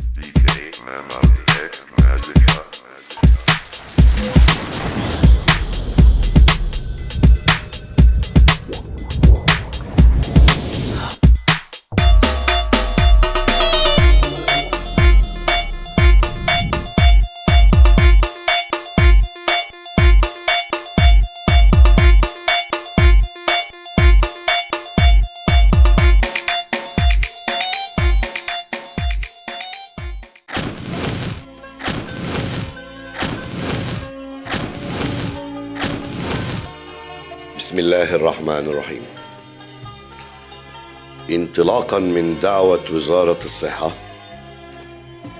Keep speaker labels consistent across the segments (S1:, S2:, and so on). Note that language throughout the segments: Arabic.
S1: DK Mehmet Magica.
S2: بسم الله الرحمن الرحيم. انطلاقا من دعوة وزارة الصحة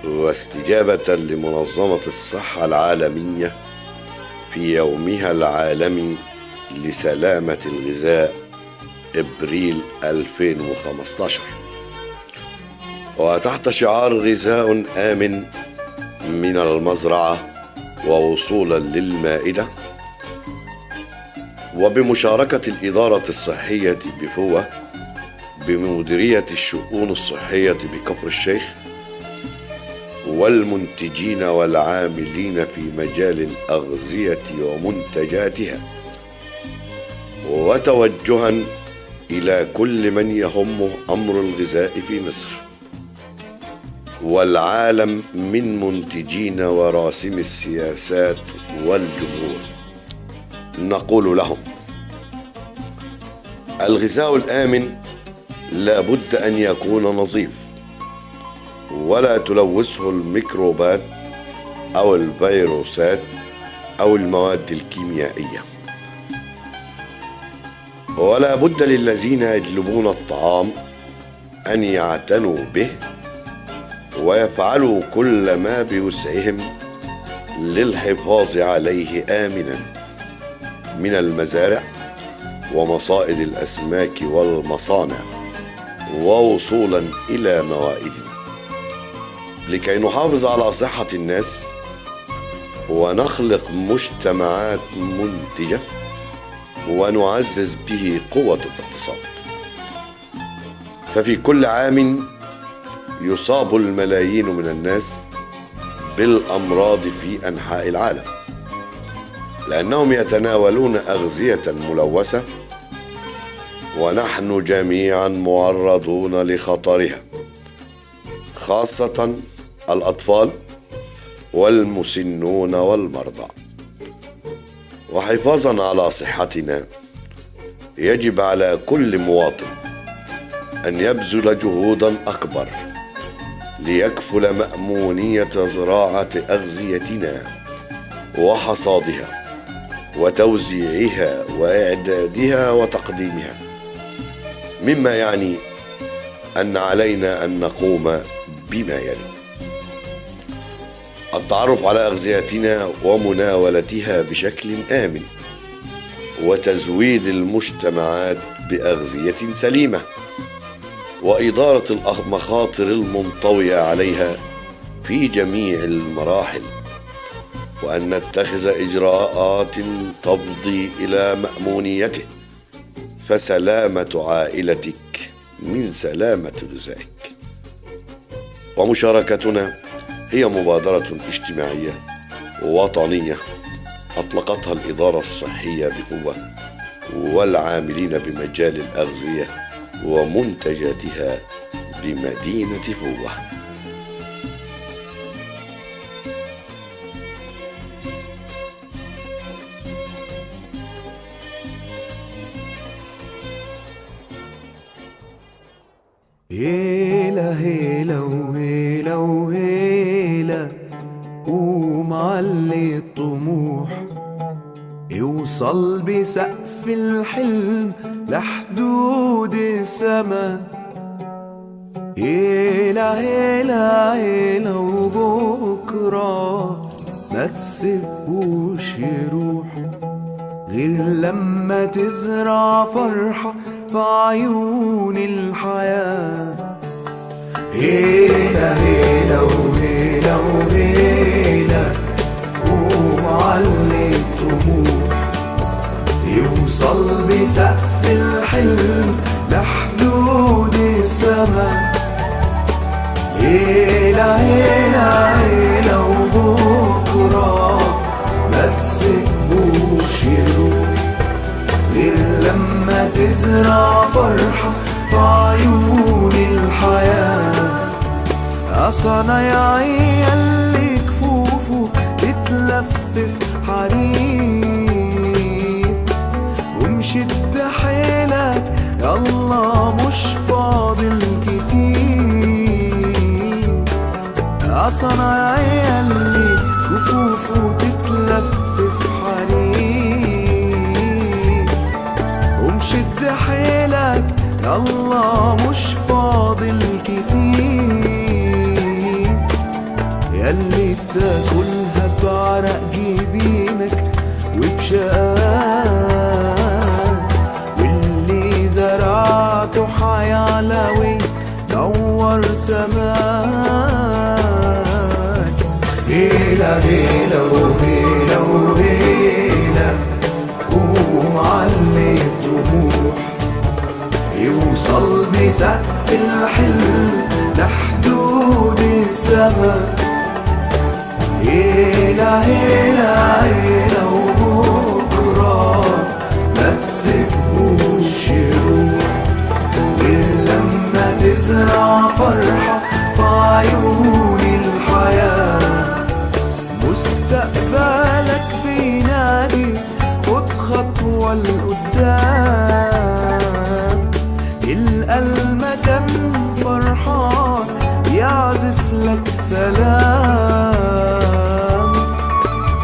S2: واستجابة لمنظمة الصحة العالمية في يومها العالمي لسلامة الغذاء إبريل 2015، وتحت شعار غذاء آمن من المزرعة ووصولا للمائدة، وبمشاركة الإدارة الصحية بفوة بمديرية الشؤون الصحية بكفر الشيخ والمنتجين والعاملين في مجال الأغذية ومنتجاتها، وتوجها إلى كل من يهمه أمر الغذاء في مصر والعالم من منتجين وراسم السياسات والجمهور، نقول لهم: الغذاء الآمن لا بد أن يكون نظيف ولا تلوثه الميكروبات أو الفيروسات أو المواد الكيميائية، ولا بد للذين يجلبون الطعام أن يعتنوا به ويفعلوا كل ما بوسعهم للحفاظ عليه آمنا من المزارع ومصائد الأسماك والمصانع ووصولا إلى موائدنا، لكي نحافظ على صحة الناس ونخلق مجتمعات منتجة ونعزز به قوة الاقتصاد. ففي كل عام يصاب الملايين من الناس بالأمراض في أنحاء العالم، لأنهم يتناولون أغذية ملوثة، ونحن جميعا معرضون لخطرها، خاصة الأطفال والمسنون والمرضى. وحفاظا على صحتنا يجب على كل مواطن أن يبذل جهودا أكبر ليكفل مأمونية زراعة أغذيتنا وحصادها وتوزيعها وإعدادها وتقديمها، مما يعني أن علينا أن نقوم بما يلي: التعرف على أغذيتنا ومناولتها بشكل آمن، وتزويد المجتمعات بأغذية سليمة، وإدارة المخاطر المنطوية عليها في جميع المراحل، وأن نتخذ إجراءات تفضي إلى مأمونيته، فسلامة عائلتك من سلامة غذائك. ومشاركتنا هي مبادرة اجتماعية وطنية أطلقتها الإدارة الصحية بفوة والعاملين بمجال الأغذية ومنتجاتها بمدينة فوة.
S3: هيلا هيلا وهيلا وهيلا، قوم علي الطموح، يوصل بسقف الحلم لحدود السما. هيلا هيلا هيلا وبكرة ما تسيبوش يروح، غير لما تزرع فرحة في عيون الحياة. هيلا هيلا وهيلا وهيلا، قوم علي الطموح، يوصل بسقف الحلم لحدود السما. هيلا تزرع فرحة في عيون الحياة. يا صنايعي اللي كفوفه تتلفف حريم، ومشد حيلك يلا مش فاضل كتير. يا صنايعي اللي كفوفه تتلفف حريم، ومشد حيلك يلا مش فاضل كتير. ياللي تاكلها بعرق جبينك وبشقاك، واللي زرعته حيعلى وينور سماك. هيلا هيلا وهيلا وهيلا، قوم علي الطموح، يوصل بسقف الحلم لحدود السما. هيلا هيلا هيلا وبكرة ما تسيبهوش يروح، غير لما تزرع فرحة في عيون الحياة. مستقبلك بينادي خد خطوة لقدام، تلقى المكان فرحان يعزف لك سلام.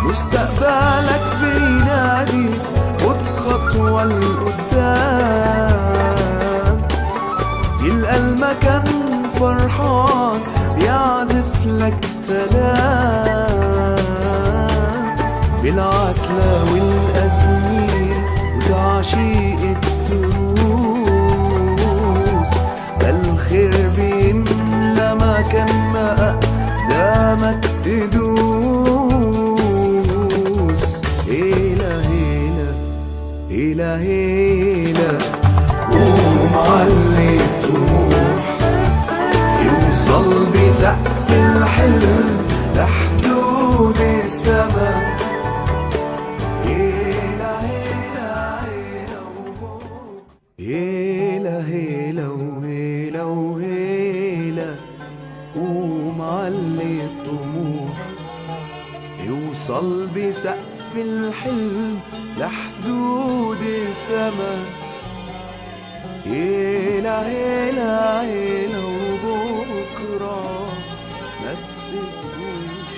S3: مستقبلك بينادي خد خطوة لقدام، تلقى المكان فرحان يعزف لك سلام. بالعتلة والأزمير وتعشيق التروس، ده الخير بيملى مكان ما أقدامك تدوس. هيلا هيلا هيلا هيلا، قوم علي الطموح، يوصل بسقف الحلم لحدود السما. هيلا هيلا هيلا هيلا هيلا وهيلا وهيلا، قوم علي الطموح، يوصل بسقف الحلم لحدود السما. هيلا هيلا هيلا وبكرة ما تسيبوش.